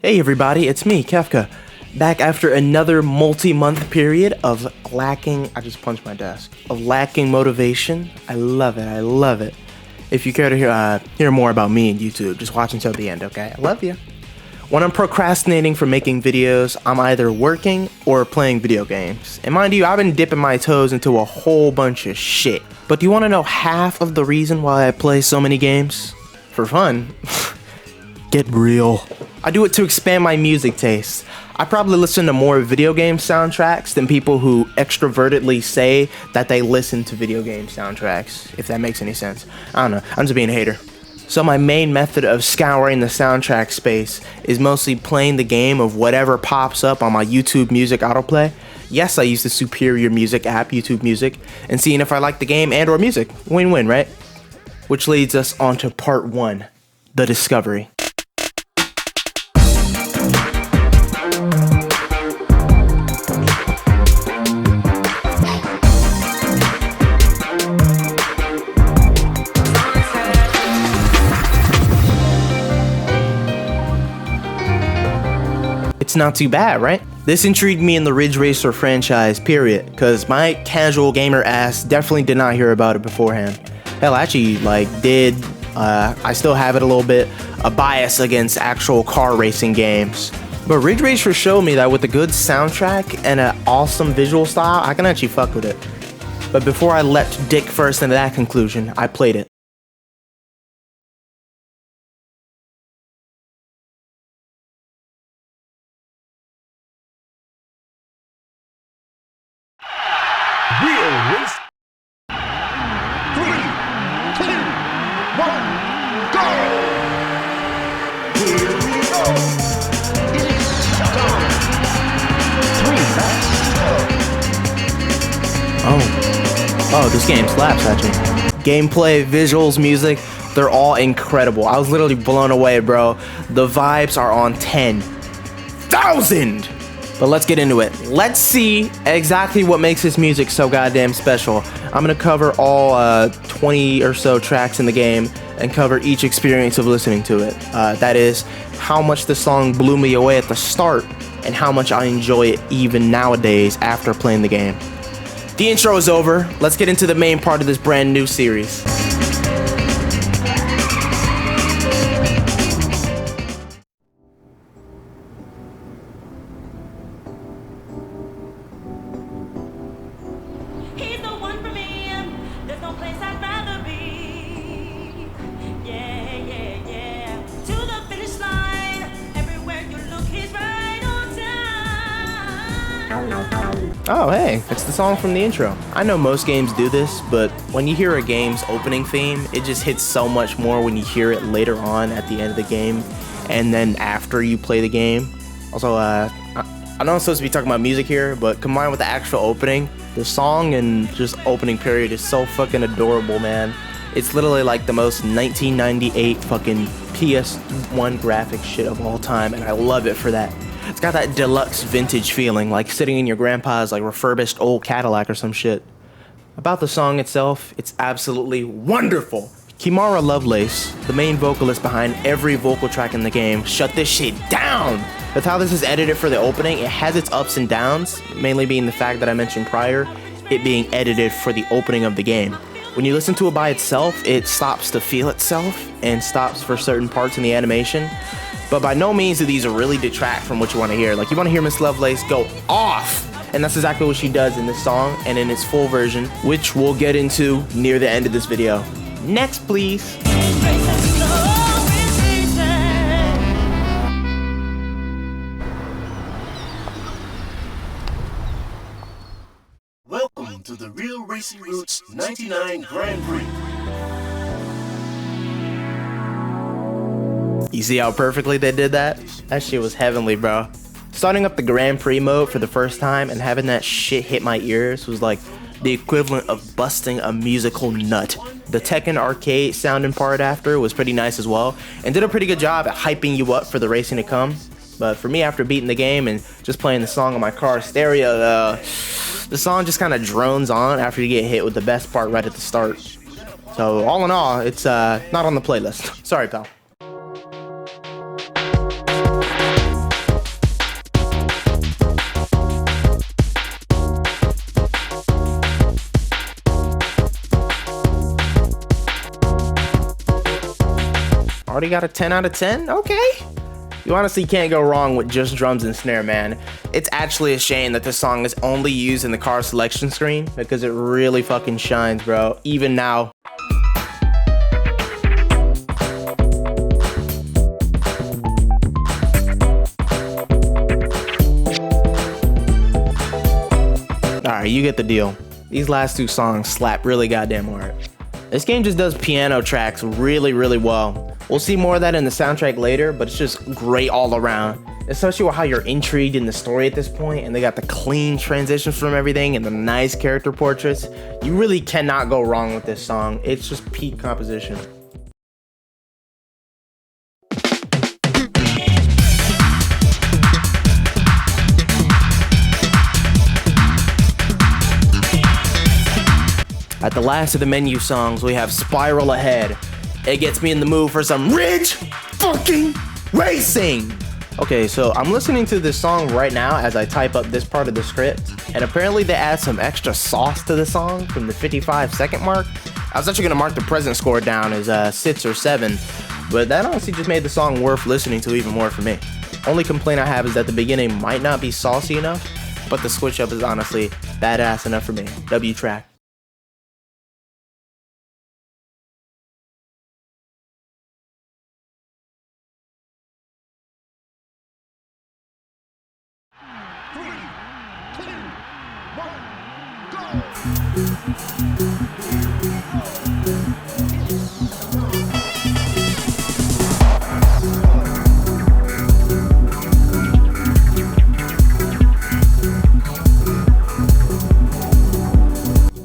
Hey everybody, it's me, Kefka, back after another multi-month period of lacking, I just punched my desk, of lacking motivation. I love it. If you care to hear more about me and YouTube, just watch until the end, okay? I love you. When I'm procrastinating from making videos, I'm either working or playing video games. And mind you, I've been dipping my toes into a whole bunch of shit. But do you want to know half of the reason why I play so many games? For fun. Get real. I do it to expand my music taste. I probably listen to more video game soundtracks than people who extrovertedly say that they listen to video game soundtracks, if that makes any sense. I don't know, I'm just being a hater. So my main method of scouring the soundtrack space is mostly playing the game of whatever pops up on my YouTube Music autoplay. Yes, I use the superior music app, YouTube Music, and seeing if I like the game and or music. Win-win, right? Which leads us on to part one, the discovery. It's not too bad, right? This intrigued me in the Ridge Racer franchise, period, because my casual gamer ass definitely did not hear about it beforehand. Hell, actually, did, I still have it a little bit, a bias against actual car racing games. But Ridge Racer showed me that with a good soundtrack and an awesome visual style, I can actually fuck with it. But before I leapt dick first into that conclusion, I played it. Real race. 3, 2, 1, go! Here we go. It's time. 3 laps. Oh, this game slaps actually. Gameplay, visuals, music, they're all incredible. I was literally blown away, bro. The vibes are on 10,000. But let's get into it. Let's see exactly what makes this music so goddamn special. I'm gonna cover all 20 or so tracks in the game and cover each experience of listening to it. That is, how much the song blew me away at the start and how much I enjoy it even nowadays after playing the game. The intro is over. Let's get into the main part of this brand new series. Oh hey, it's the song from the intro. I know most games do this, but when you hear a game's opening theme, it just hits so much more when you hear it later on at the end of the game, and then after you play the game. Also, I know I'm supposed to be talking about music here, but combined with the actual opening, the song and just opening period is so fucking adorable, man. It's literally like the most 1998 fucking PS1 graphic shit of all time, and I love it for that. It's got that deluxe vintage feeling, like sitting in your grandpa's refurbished old Cadillac or some shit. About the song itself, it's absolutely wonderful. Kimara Lovelace, the main vocalist behind every vocal track in the game, shut this shit down! With how this is edited for the opening, it has its ups and downs, mainly being the fact that I mentioned prior, it being edited for the opening of the game. When you listen to it by itself, it stops to feel itself and stops for certain parts in the animation. But by no means do these really detract from what you want to hear. You want to hear Miss Lovelace go off, and that's exactly what she does in this song and in its full version, which we'll get into near the end of this video. Next, please. Welcome to the Real Racing Roots 99 Grand Prix. You see how perfectly they did that? That shit was heavenly, bro. Starting up the Grand Prix mode for the first time and having that shit hit my ears was like the equivalent of busting a musical nut. The Tekken arcade sounding part after was pretty nice as well, and did a pretty good job at hyping you up for the racing to come. But for me, after beating the game and just playing the song on my car stereo, the song just kind of drones on after you get hit with the best part right at the start. So all in all, it's not on the playlist. Sorry, pal. Already got a 10 out of 10? Okay. You honestly can't go wrong with just drums and snare, man. It's actually a shame that this song is only used in the car selection screen because it really fucking shines, bro. Even now. Alright, you get the deal. These last two songs slap really goddamn hard. This game just does piano tracks really, really well. We'll see more of that in the soundtrack later, but it's just great all around. Especially with how you're intrigued in the story at this point, and they got the clean transitions from everything and the nice character portraits. You really cannot go wrong with this song. It's just peak composition. At the last of the menu songs, we have Spiral Ahead. It gets me in the mood for some rich fucking racing. Okay, so I'm listening to this song right now as I type up this part of the script, and apparently they add some extra sauce to the song from the 55-second mark. I was actually gonna mark the present score down as 6 or 7, but that honestly just made the song worth listening to even more for me. Only complaint I have is that the beginning might not be saucy enough, but the switch up is honestly badass enough for me. W track.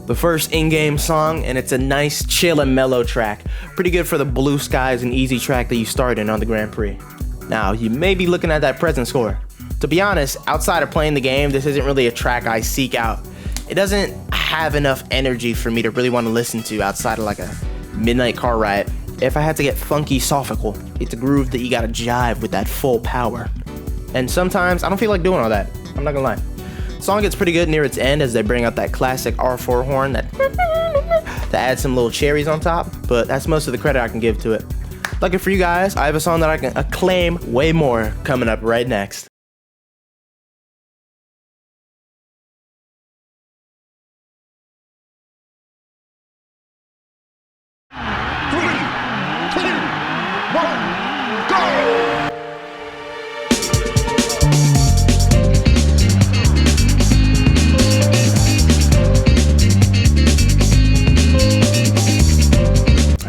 The first in-game song, and it's a nice, chill and mellow track. Pretty good for the blue skies and easy track that you start in on the Grand Prix. Now, you may be looking at that present score. To be honest, outside of playing the game, this isn't really a track I seek out. It doesn't have enough energy for me to really want to listen to outside of like a midnight car ride. If I had to get funky sophical, it's a groove that you gotta jive with that full power. And sometimes I don't feel like doing all that, I'm not gonna lie. The song gets pretty good near its end as they bring out that classic R4 horn that adds some little cherries on top, but that's most of the credit I can give to it. Lucky for you guys, I have a song that I can acclaim way more coming up right next.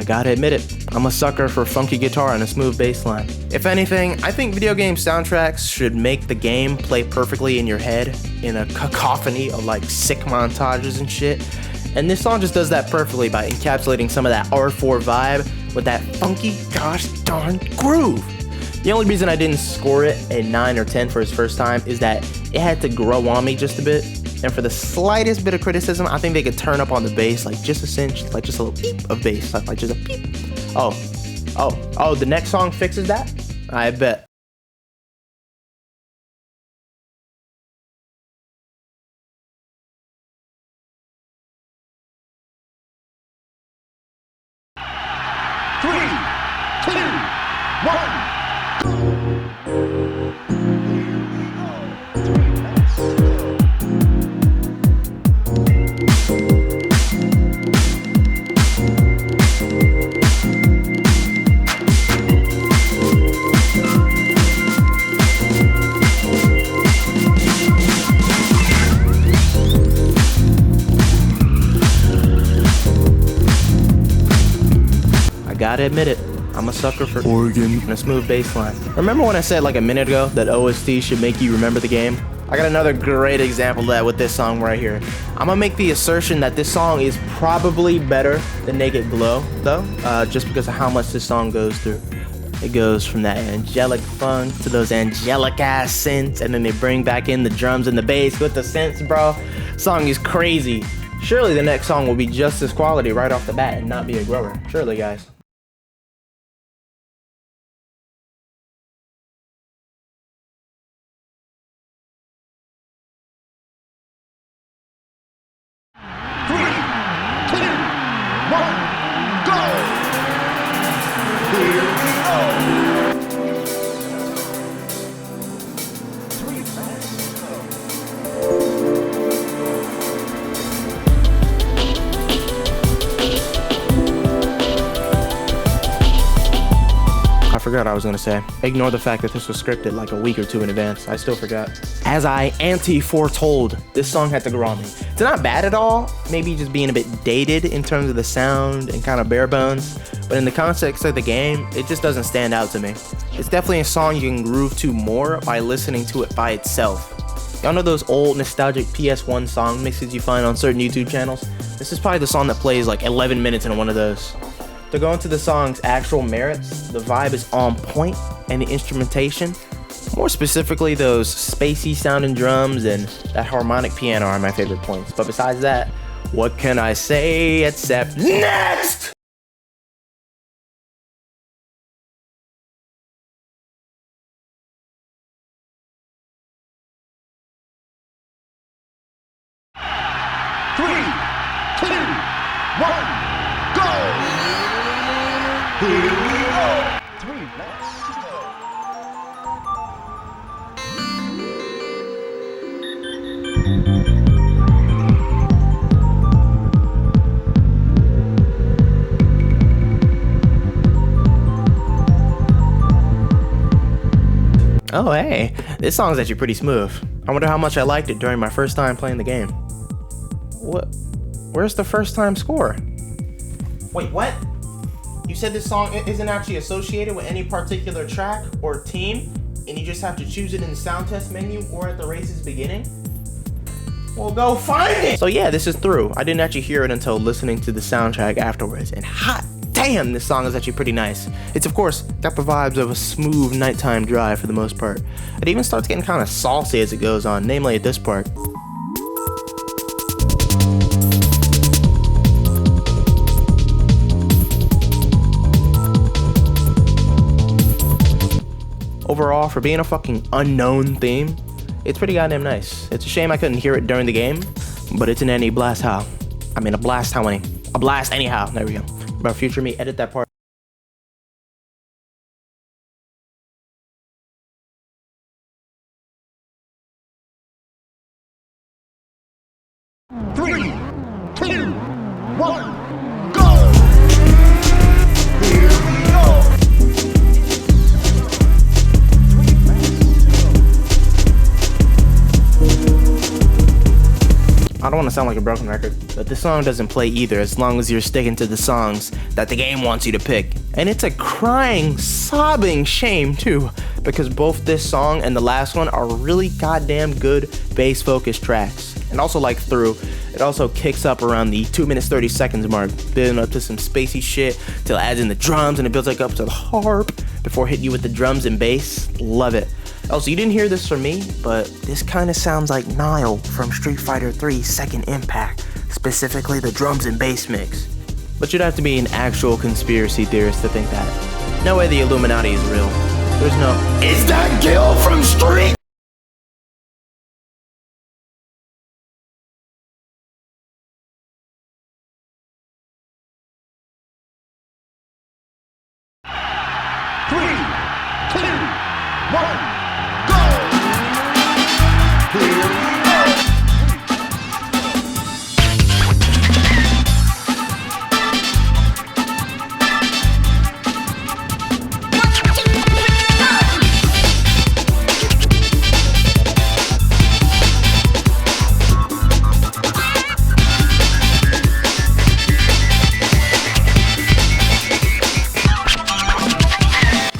Gotta admit it, I'm a sucker for funky guitar and a smooth bass line. If anything, I think video game soundtracks should make the game play perfectly in your head in a cacophony of like sick montages and shit. And this song just does that perfectly by encapsulating some of that R4 vibe with that funky gosh darn groove. The only reason I didn't score it a 9 or 10 for its first time is that it had to grow on me just a bit. And for the slightest bit of criticism, I think they could turn up on the bass, like just a cinch, like just a little beep of bass, like just a beep. Oh, the next song fixes that? I bet. Three, two, one. Gotta admit it, I'm a sucker for organ and a smooth bass line. Remember when I said like a minute ago that OST should make you remember the game? I got another great example of that with this song right here. I'm gonna make the assertion that this song is probably better than Naked Glow, though, just because of how much this song goes through. It goes from that angelic funk to those angelic ass synths, and then they bring back in the drums and the bass with the synths, bro. Song is crazy. Surely the next song will be just as quality right off the bat and not be a grower. Surely, guys. Here we go! forgot what I was gonna say. Ignore the fact that this was scripted like a week or two in advance. I still forgot. As I foretold, this song had to grow on me. It's not bad at all, maybe just being a bit dated in terms of the sound and kind of bare bones, but in the context of the game, it just doesn't stand out to me. It's definitely a song you can groove to more by listening to it by itself. Y'all know those old nostalgic PS1 song mixes you find on certain YouTube channels? This is probably the song that plays like 11 minutes in one of those. To go into the song's actual merits, the vibe is on point, and the instrumentation, more specifically those spacey sounding drums and that harmonic piano, are my favorite points. But besides that, what can I say except next? Here we go! 3, let's go! Oh hey, this song's actually pretty smooth. I wonder how much I liked it during my first time playing the game. What? Where's the first time score? Wait, what? You said this song isn't actually associated with any particular track or team, and you just have to choose it in the sound test menu or at the race's beginning? Well, go find it! So yeah, this is Thru. I didn't actually hear it until listening to the soundtrack afterwards, and hot damn, this song is actually pretty nice. It's of course got the vibes of a smooth nighttime drive for the most part. It even starts getting kind of saucy as it goes on, namely at this part. Overall, for being a fucking unknown theme, it's pretty goddamn nice. It's a shame I couldn't hear it during the game, but it's an any blast how. I mean, a blast how any. A blast anyhow. There we go. Bro, future me, edit that part. Three, two, one, go! Here we go! I don't want to sound like a broken record, but this song doesn't play either as long as you're sticking to the songs that the game wants you to pick. And it's a crying, sobbing shame too, because both this song and the last one are really goddamn good bass-focused tracks. And also like Thru, it also kicks up around the 2 minutes 30 seconds mark, building up to some spacey shit till it adds in the drums and it builds like up to the harp before hitting you with the drums and bass. Love it. Also, you didn't hear this from me, but this kind of sounds like Nile from Street Fighter 3 Second Impact, specifically the drums and bass mix. But you'd have to be an actual conspiracy theorist to think that. No way the Illuminati is real. There's no, is that Gil from Street?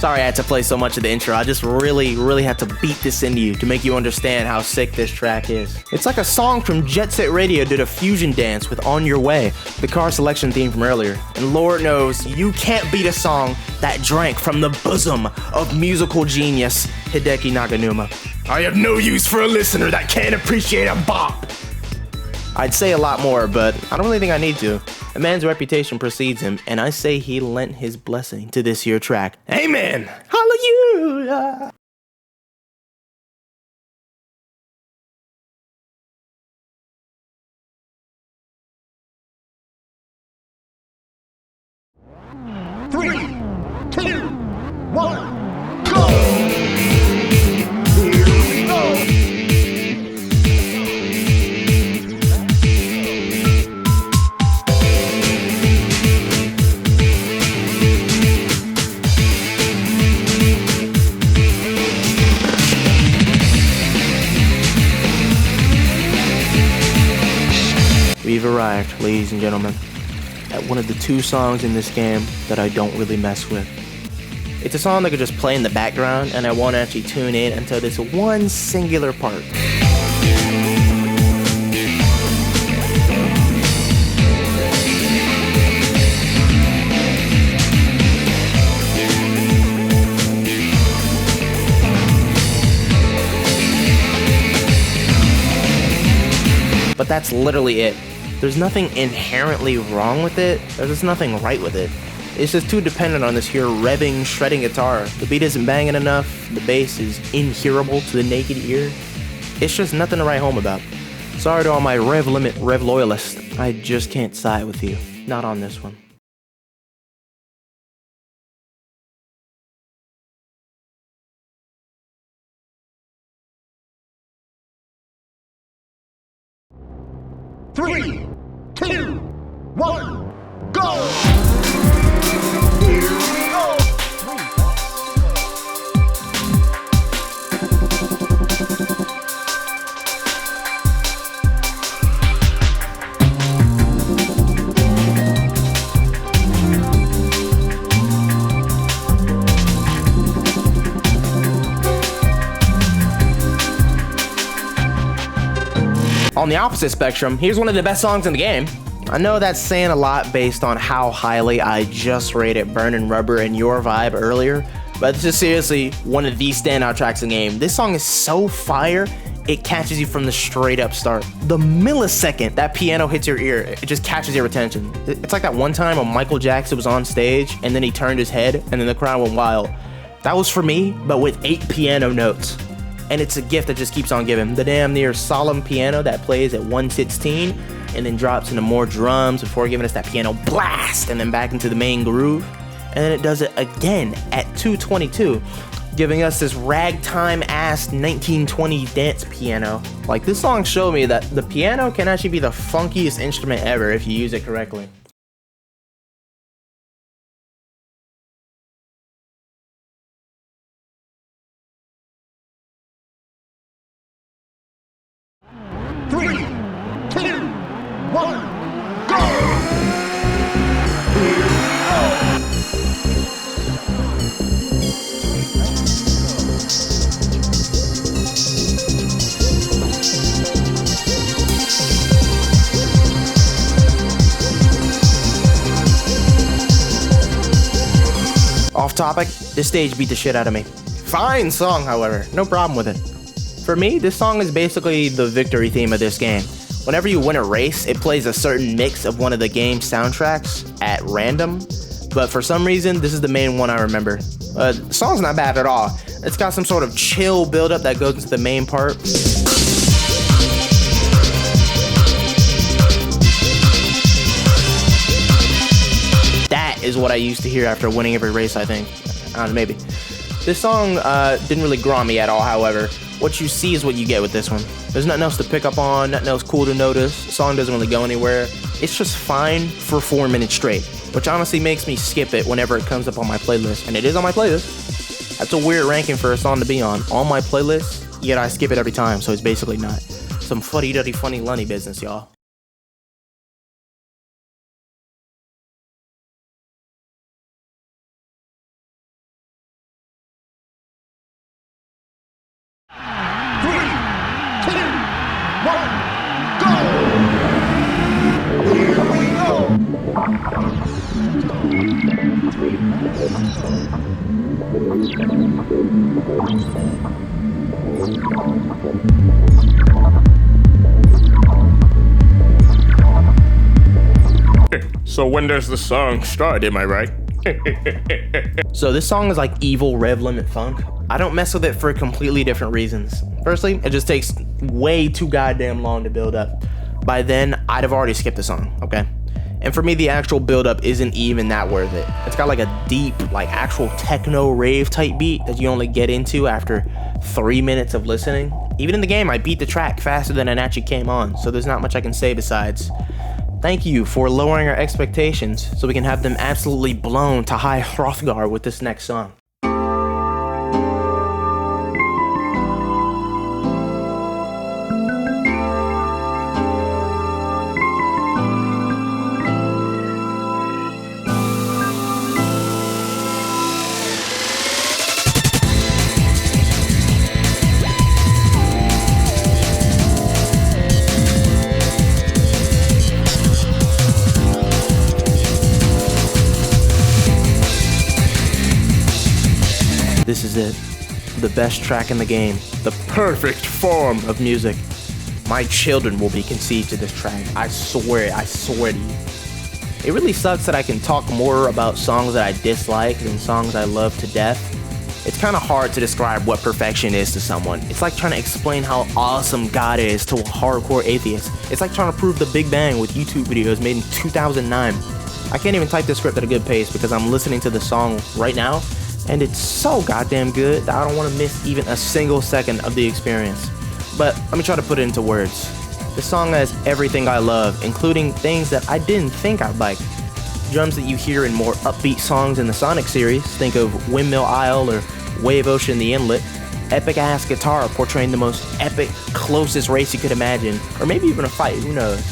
Sorry I had to play so much of the intro. I just really had to beat this into you to make you understand how sick this track is. It's like a song from Jet Set Radio did a fusion dance with On Your Way, the car selection theme from earlier. And Lord knows, you can't beat a song that drank from the bosom of musical genius Hideki Naganuma. I have no use for a listener that can't appreciate a bop. I'd say a lot more, but I don't really think I need to. A man's reputation precedes him, and I say he lent his blessing to this here track. Amen! Hallelujah! Three, two, one, go! Here we go! we've arrived, ladies and gentlemen, at one of the two songs in this game that I don't really mess with. It's a song that could just play in the background and I won't actually tune in until this one singular part. But that's literally it. There's nothing inherently wrong with it. There's just nothing right with it. It's just too dependent on this here revving, shredding guitar. The beat isn't banging enough. The bass is inhearable to the naked ear. It's just nothing to write home about. Sorry to all my Revlimit Rev loyalists. I just can't side with you. Not on this one. Three, two, one, go! On the opposite spectrum, here's one of the best songs in the game. I know that's saying a lot based on how highly I just rated Burnin Rubber and Your Vibe earlier, but this is seriously one of the standout tracks in the game. This song is so fire, it catches you from the straight up start. The millisecond that piano hits your ear, it just catches your attention. It's like that one time when Michael Jackson was on stage and then he turned his head and then the crowd went wild. That was for me, but with 8 piano notes. And it's a gift that just keeps on giving. The damn near solemn piano that plays at 116 and then drops into more drums before giving us that piano blast and then back into the main groove. And then it does it again at 222, giving us this ragtime ass 1920 dance piano. Like, this song showed me that the piano can actually be the funkiest instrument ever if you use it correctly. Three, two, one, go! Here we go! Off topic, this stage beat the shit out of me. Fine song, however, no problem with it. For me, this song is basically the victory theme of this game. Whenever you win a race, it plays a certain mix of one of the game's soundtracks at random, but for some reason, this is the main one I remember. The song's not bad at all. It's got some sort of chill buildup that goes into the main part. That is what I used to hear after winning every race, I think. I don't know, maybe. This song didn't really grow on me at all, however. What you see is what you get with this one. There's nothing else to pick up on, nothing else cool to notice. The song doesn't really go anywhere. It's just fine for 4 minutes straight, which honestly makes me skip it whenever it comes up on my playlist. And it is on my playlist. That's a weird ranking for a song to be on my playlist, yet I skip it every time, so it's basically not. Some fuddy-duddy funny lunny business, y'all. So when does the song start, am I right? So this song is like evil Revlimit Funk. I don't mess with it for completely different reasons. Firstly, it just takes way too goddamn long to build up. By then, I'd have already skipped the song, okay? And for me, the actual build-up isn't even that worth it. It's got like a deep, like actual techno rave type beat that you only get into after 3 minutes of listening. Even in the game, I beat the track faster than it actually came on, so there's not much I can say besides thank you for lowering our expectations so we can have them absolutely blown to high Hrothgar with this next song. is it. The best track in the game. The perfect form of music. My children will be conceived to this track. I swear to you. It really sucks that I can talk more about songs that I dislike than songs I love to death. It's kind of hard to describe what perfection is to someone. It's like trying to explain how awesome God is to a hardcore atheist. It's like trying to prove the Big Bang with YouTube videos made in 2009. I can't even type this script at a good pace because I'm listening to the song right now, and it's so goddamn good that I don't want to miss even a single second of the experience. But let me try to put it into words. The song has everything I love, including things that I didn't think I'd like. Drums that you hear in more upbeat songs in the Sonic series, think of Windmill Isle or Wave Ocean the Inlet, epic ass guitar portraying the most epic, closest race you could imagine, or maybe even a fight, who knows.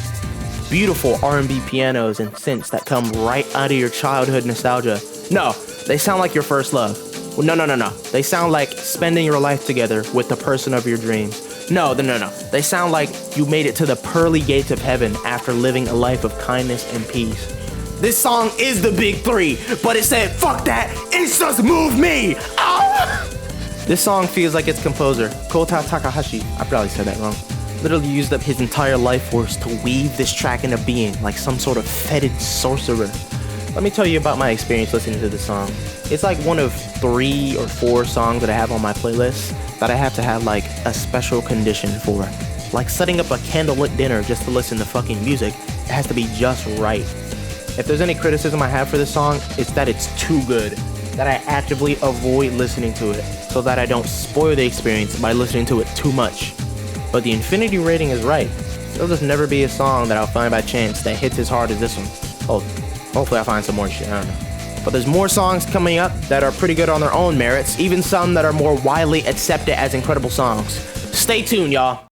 Beautiful R&B pianos and synths that come right out of your childhood nostalgia. No, they sound like your first love. Well, no. They sound like spending your life together with the person of your dreams. No. They sound like you made it to the pearly gates of heaven after living a life of kindness and peace. This song is the big three, but it said, fuck that, it's just Move Me! Ah! This song feels like its composer, Kota Takahashi, I probably said that wrong, literally used up his entire life force to weave this track into being like some sort of fetid sorcerer. Let me tell you about my experience listening to this song. It's like one of 3 or 4 songs that I have on my playlist that I have to have like a special condition for. Like setting up a candlelit dinner just to listen to fucking music, it has to be just right. If there's any criticism I have for this song, it's that it's too good, that I actively avoid listening to it, so that I don't spoil the experience by listening to it too much. But the infinity rating is right. There'll just never be a song that I'll find by chance that hits as hard as this one. Oh, hopefully I'll find some more shit, I don't know. But there's more songs coming up that are pretty good on their own merits, even some that are more widely accepted as incredible songs. Stay tuned, y'all.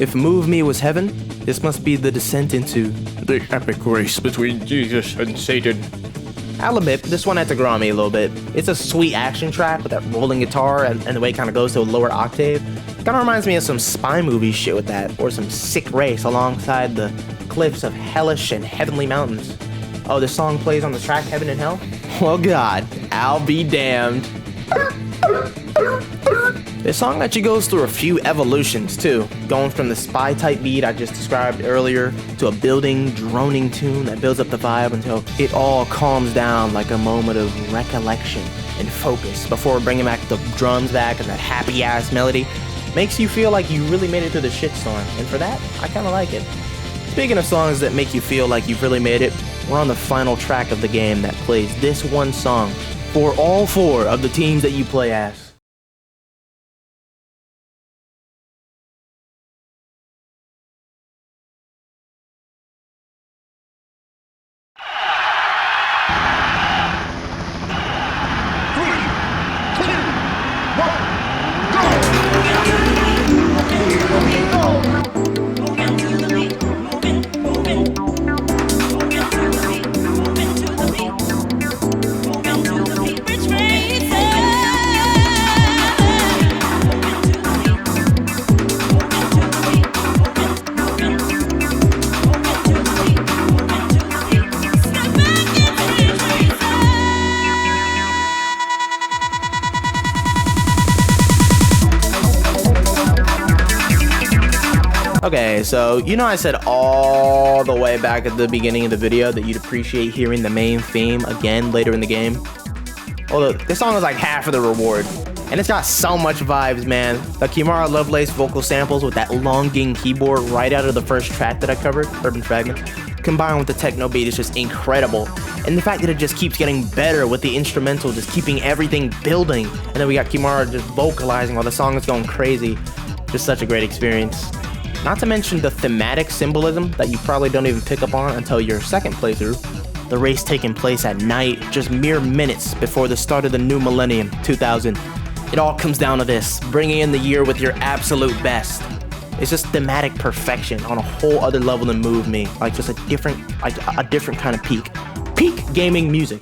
If Move Me was heaven, this must be the descent into The epic race between Jesus and Satan. I'll admit, this one had to grow on me a little bit. It's a sweet action track with that rolling guitar and the way it kind of goes to a lower octave. Kind of reminds me of some spy movie shit with that, or some sick race alongside the cliffs of hellish and heavenly mountains. Oh, this song plays on the track Heaven and Hell? Well, God, I'll be damned. This song actually goes through a few evolutions too, going from the spy type beat I just described earlier to a building, droning tune that builds up the vibe until it all calms down like a moment of recollection and focus before bringing back the drums back and that happy ass melody. Makes you feel like you really made it through the shitstorm, and for that, I kinda like it. Speaking of songs that make you feel like you've really made it, we're on the final track of the game that plays this one song for all 4 of the teams that you play as. Okay, so you know I said all the way back at the beginning of the video that you'd appreciate hearing the main theme again later in the game? Well, this song is like half of the reward, and it's got so much vibes, man. The Kimura Lovelace vocal samples with that longing keyboard right out of the first track that I covered, Urban Fragments, combined with the techno beat is just incredible. And the fact that it just keeps getting better with the instrumental, just keeping everything building. And then we got Kimura just vocalizing while the song is going crazy. Just such a great experience. Not to mention the thematic symbolism that you probably don't even pick up on until your second playthrough. The race taking place at night, just mere minutes before the start of the new millennium, 2000. It all comes down to this, bringing in the year with your absolute best. It's just thematic perfection on a whole other level than Move Me, like just a different kind of peak. Peak gaming music.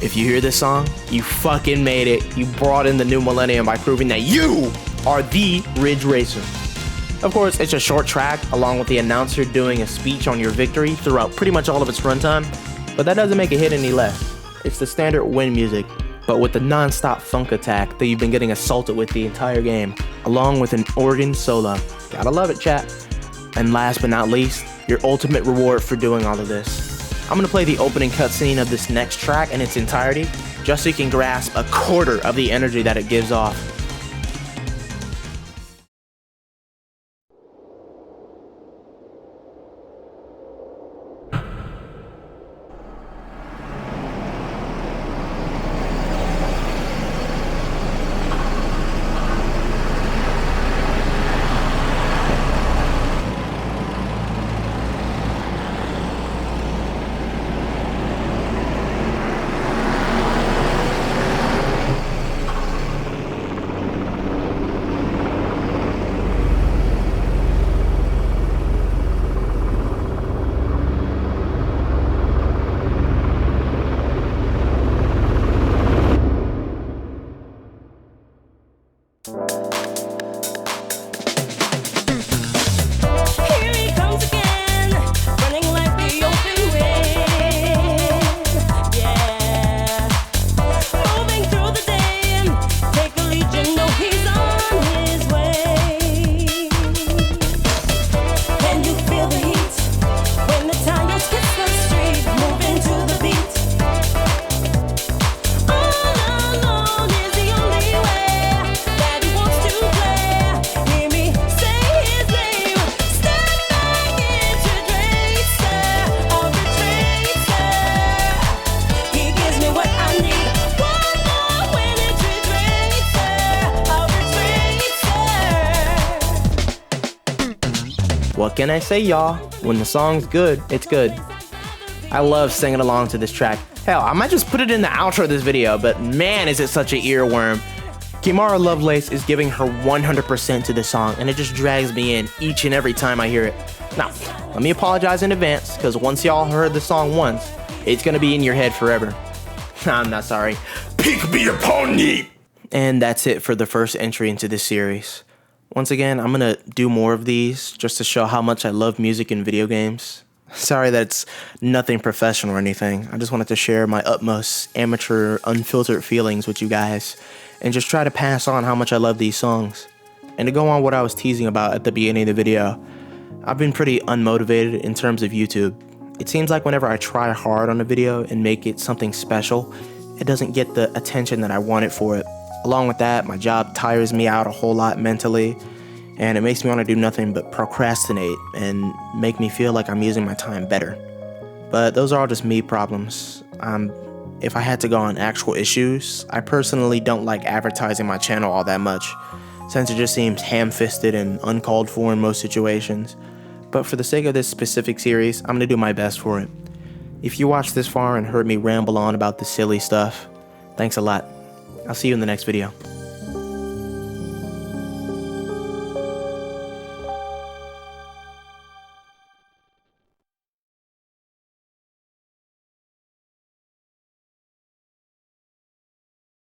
If you hear this song, you fucking made it. You brought in the new millennium by proving that you are the Ridge Racer. Of course, it's a short track, along with the announcer doing a speech on your victory throughout pretty much all of its runtime, but that doesn't make it hit any less. It's the standard win music, but with the non-stop funk attack that you've been getting assaulted with the entire game, along with an organ solo. Gotta love it, chat. And last but not least, your ultimate reward for doing all of this. I'm gonna play the opening cutscene of this next track in its entirety, just so you can grasp a quarter of the energy that it gives off. What can I say, y'all? When the song's good, it's good. I love singing along to this track. Hell, I might just put it in the outro of this video, but man, is it such an earworm. Kimara Lovelace is giving her 100% to this song, and it just drags me in each and every time I hear it. Now, let me apologize in advance, because once y'all heard the song once, it's gonna be in your head forever. I'm not sorry. Pick me a pony! And that's it for the first entry into this series. Once again, I'm gonna do more of these just to show how much I love music and video games. Sorry that it's nothing professional or anything. I just wanted to share my utmost amateur, unfiltered feelings with you guys and just try to pass on how much I love these songs. And to go on what I was teasing about at the beginning of the video, I've been pretty unmotivated in terms of YouTube. It seems like whenever I try hard on a video and make it something special, it doesn't get the attention that I wanted for it. Along with that, my job tires me out a whole lot mentally, and it makes me want to do nothing but procrastinate and make me feel like I'm using my time better. But those are all just me problems. If I had to go on actual issues, I personally don't like advertising my channel all that much, since it just seems ham-fisted and uncalled for in most situations. But for the sake of this specific series, I'm gonna do my best for it. If you watched this far and heard me ramble on about the silly stuff, thanks a lot. I'll see you in the next video.